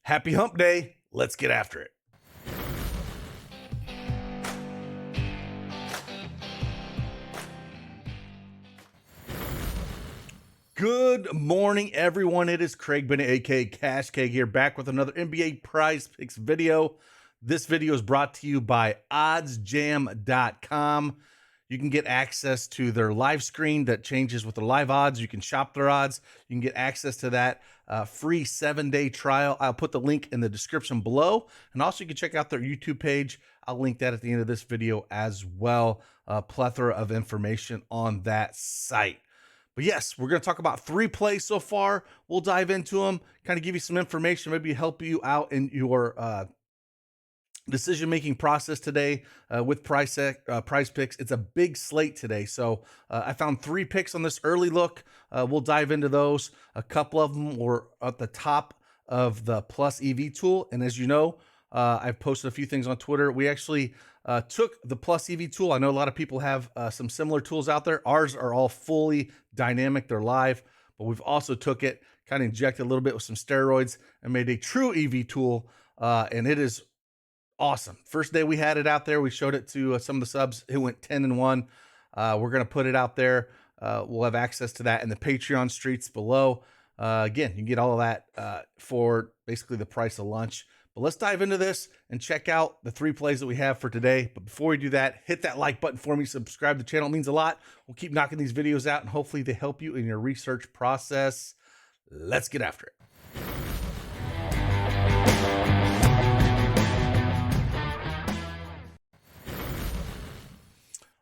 Happy hump day. Let's get after it. Good morning, everyone. It is Craig Bennett, aka Cash Cake, here, back with another NBA Prize Picks video. This video is brought to you by oddsjam.com. You can get access to their live screen that changes with the live odds. You can shop their odds. You can get access to that free 7-day trial. I'll put the link in the description below. And also you can check out their YouTube page. I'll link that at the end of this video as well. A plethora of information on that site. But yes, we're going to talk about 3 plays so far. We'll dive into them, kind of give you some information, maybe help you out in your decision-making process today with Prize Picks. It's a big slate today. So I found 3 picks on this early look. We'll dive into those. A couple of them were at the top of the Plus EV tool. And as you know, I've posted a few things on Twitter. We actually took the Plus EV tool. I know a lot of people have some similar tools out there. Ours are all fully dynamic. They're live, but we've also took it, kind of injected a little bit with some steroids and made a true EV tool. And it is awesome. First day we had it out there, we showed it to some of the subs who went 10-1. We're going to put it out there. We'll have access to that in the Patreon streets below. Again, you can get all of that for basically the price of lunch. But let's dive into this and check out the 3 plays that we have for today. But before we do that, hit that like button for me, subscribe to the channel. It means a lot. We'll keep knocking these videos out and hopefully they help you in your research process. Let's get after it.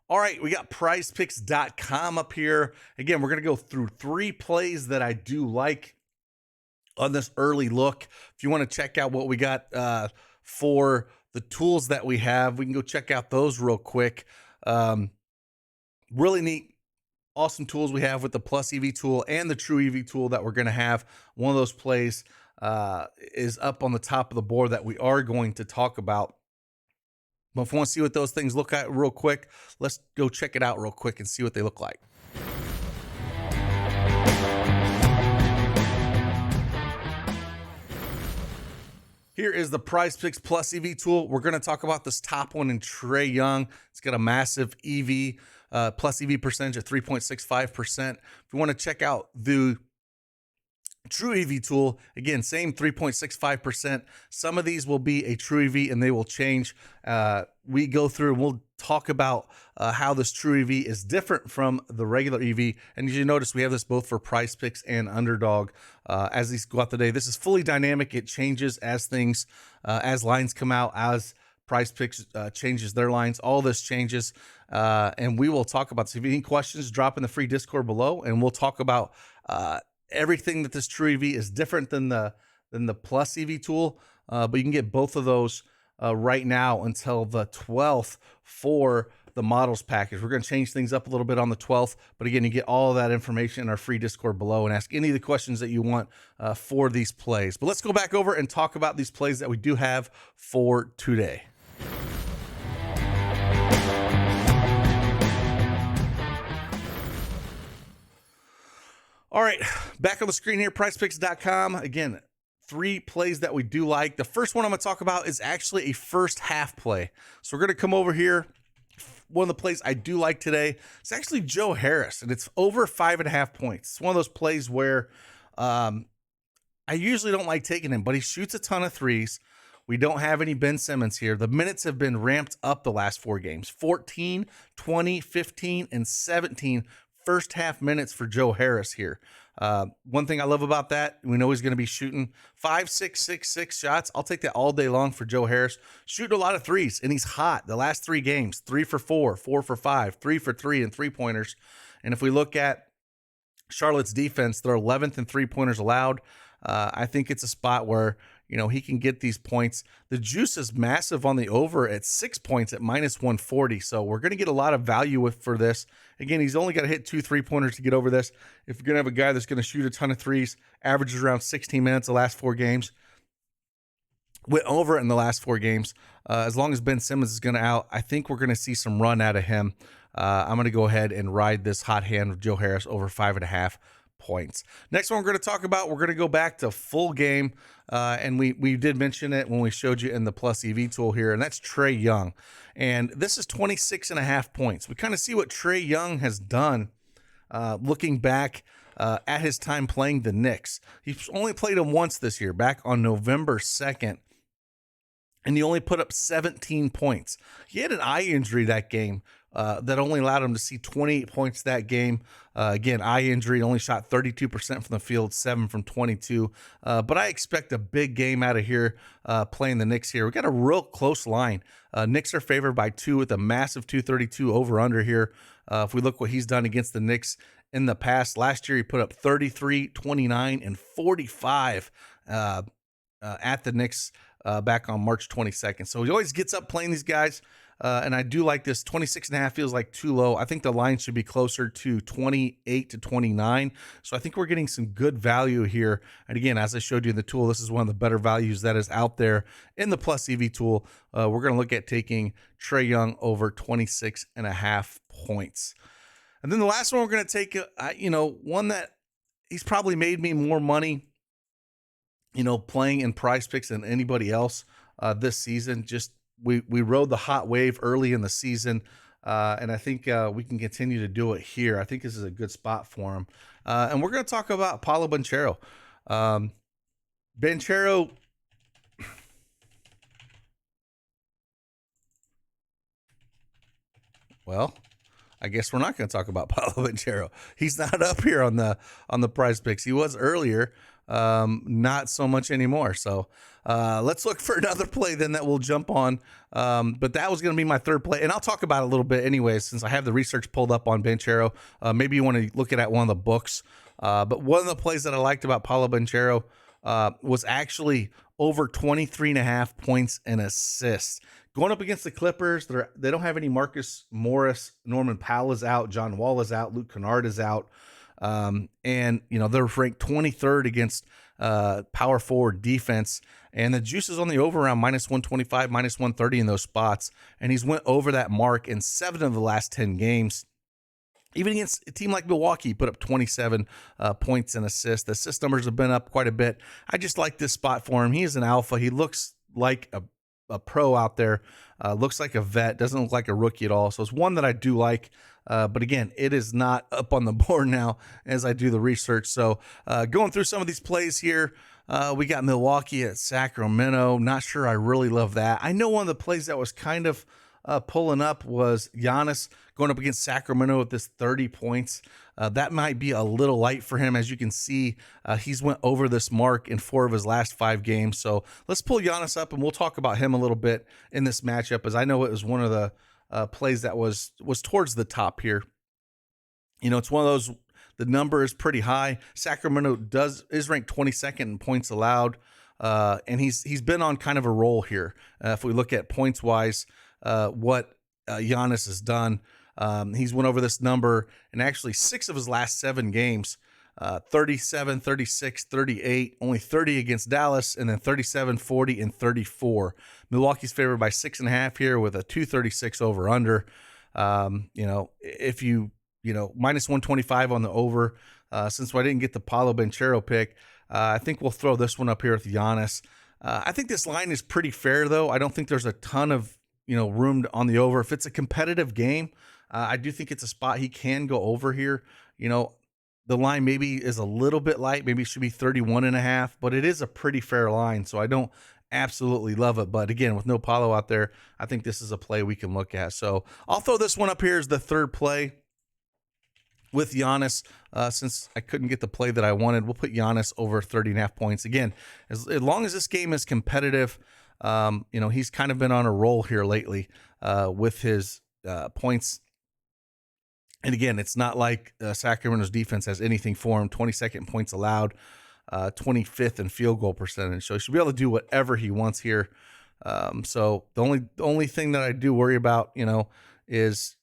All right, we got prizepicks.com up here. Again, we're going to go through 3 plays that I do like on this early look. If you want to check out what we got for the tools that we have, we can go check out those real quick. Really neat, awesome tools we have with the Plus EV tool and the True EV tool that we're going to have. One of those plays is up on the top of the board that we are going to talk about. But if you want to see what those things look at real quick, let's go check it out real quick and see what they look like. Here is the Prize Picks Plus EV tool. We're going to talk about this top one in Trae Young. It's got a massive EV, plus EV percentage of 3.65%. If you want to check out the True EV tool, again, same 3.65%. Some of these will be a True EV and they will change. We go through and we'll talk about how this True EV is different from the regular EV. And as you notice, we have this both for Prize Picks and Underdog as these go out today. This is fully dynamic. It changes as things, as lines come out, as Prize Picks changes their lines. All this changes. And we will talk about this. If you have any questions, drop in the free Discord below and we'll talk about everything that this True EV is different than the Plus EV tool, but you can get both of those right now until the 12th for the models package. We're going to change things up a little bit on the 12th, but again, you get all of that information in our free Discord below and ask any of the questions that you want for these plays. But let's go back over and talk about these plays that we do have for today. All right, back on the screen here, prizepicks.com. Again, 3 plays that we do like. The first one I'm going to talk about is actually a first half play. So we're going to come over here. One of the plays I do like today, it's actually Joe Harris, and it's over 5.5 points. It's one of those plays where I usually don't like taking him, but he shoots a ton of threes. We don't have any Ben Simmons here. The minutes have been ramped up the last 4 games. 14, 20, 15, and 17 first half minutes for Joe Harris here. One thing I love about that, we know he's going to be shooting 5, 6, 6, 6 shots. I'll take that all day long for Joe Harris. Shooting a lot of threes, and he's hot. The last 3 games, 3 for 4, 4 for 5, 3 for 3, and 3-pointers. And if we look at Charlotte's defense, they're 11th in 3-pointers allowed. I think it's a spot where, you know, he can get these points. The juice is massive on the over at 6 points at -140. So we're going to get a lot of value for this. Again, he's only got to hit 2 3-pointers to get over this. If you're going to have a guy that's going to shoot a ton of threes, averages around 16 minutes the last 4 games, went over in the last 4 games. As long as Ben Simmons is going to out, I think we're going to see some run out of him. I'm going to go ahead and ride this hot hand with Joe Harris over 5.5 points. Next one we're going to talk about, we're going to go back to full game. And we did mention it when we showed you in the plus EV tool here, and that's Trae Young. And this is 26.5 points. We kind of see what Trae Young has done looking back at his time playing the Knicks. He's only played him once this year, back on November 2nd. And he only put up 17 points. He had an eye injury that game that only allowed him to see 28 points that game. Again, eye injury, only shot 32% from the field, 7 from 22. But I expect a big game out of here playing the Knicks here. We got a real close line. Knicks are favored by 2 with a massive 232 over-under here. If we look what he's done against the Knicks in the past, last year he put up 33, 29, and 45 at the Knicks back on March 22nd. So he always gets up playing these guys. And I do like this. 26.5 feels like too low. I think the line should be closer to 28 to 29. So I think we're getting some good value here. And again, as I showed you in the tool, this is one of the better values that is out there in the plus EV tool. We're going to look at taking Trae Young over 26.5 points. And then the last one we're going to take, one that he's probably made me more money, playing in Prizepicks than anybody else this season. Just we rode the hot wave early in the season, and I think we can continue to do it here. I think this is a good spot for him. And we're going to talk about Paolo Banchero. Banchero, well, I guess we're not going to talk about Paolo Banchero. He's not up here on the Prizepicks. He was earlier. Not so much anymore. So let's look for another play then that we'll jump on. But that was going to be my third play, and I'll talk about it a little bit anyways, since I have the research pulled up on Banchero. Maybe you want to look at one of the books. But one of the plays that I liked about Paolo Banchero was actually over 23.5 points and assists. Going up against the Clippers, they don't have any Marcus Morris. Norman Powell is out. John Wall is out. Luke Kennard is out. And they're ranked 23rd against power forward defense, and the juice is on the over around minus 125, minus 130 in those spots. And he's went over that mark in 7 of the last 10 games. Even against a team like Milwaukee, he put up 27 points and assists. The assist numbers have been up quite a bit. I just like this spot for him. He is an alpha. He looks like a pro out there, looks like a vet, doesn't look like a rookie at all. So it's one that I do like. But again, it is not up on the board now as I do the research. So going through some of these plays here, we got Milwaukee at Sacramento. Not sure I really love that. I know one of the plays that was kind of pulling up was Giannis going up against Sacramento with this 30 points. That might be a little light for him. As you can see, he's went over this mark in 4 of his last 5 games. So let's pull Giannis up, and we'll talk about him a little bit in this matchup, as I know it was one of the plays that was towards the top here. It's one of those, the number is pretty high. Sacramento is ranked 22nd in points allowed, and he's been on kind of a roll here. If we look at points wise, what Giannis has done, he's went over this number in actually 6 of his last 7 games. 37, 36, 38, only 30 against Dallas, and then 37, 40, and 34. Milwaukee's favored by 6.5 here with a 236 over under. If you minus 125 on the over, since I didn't get the Paolo Banchero pick, I think we'll throw this one up here with Giannis. I think this line is pretty fair, though. I don't think there's a ton of room on the over. If it's a competitive game, I do think it's a spot he can go over here. The line maybe is a little bit light. Maybe it should be 31.5, but it is a pretty fair line. So I don't absolutely love it. But again, with no Paolo out there, I think this is a play we can look at. So I'll throw this one up here as the third play with Giannis. Since I couldn't get the play that I wanted, we'll put Giannis over 30.5 points. Again, as long as this game is competitive, he's kind of been on a roll here lately with his points. And again, it's not like Sacramento's defense has anything for him. 22nd points allowed, 25th in field goal percentage. So he should be able to do whatever he wants here. So the only thing that I do worry about, is,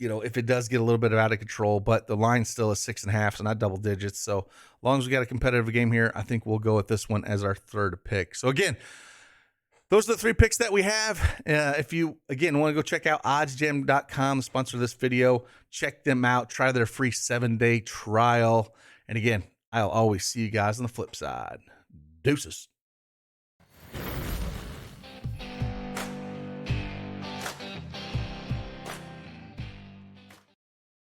if it does get a little bit out of control, but the line still is 6.5, so not double digits. So as long as we got a competitive game here, I think we'll go with this one as our third pick. So again, those are the 3 picks that we have. If you, again, want to go check out oddsjam.com, the sponsor of this video, check them out. Try their free 7-day trial. And again, I'll always see you guys on the flip side. Deuces.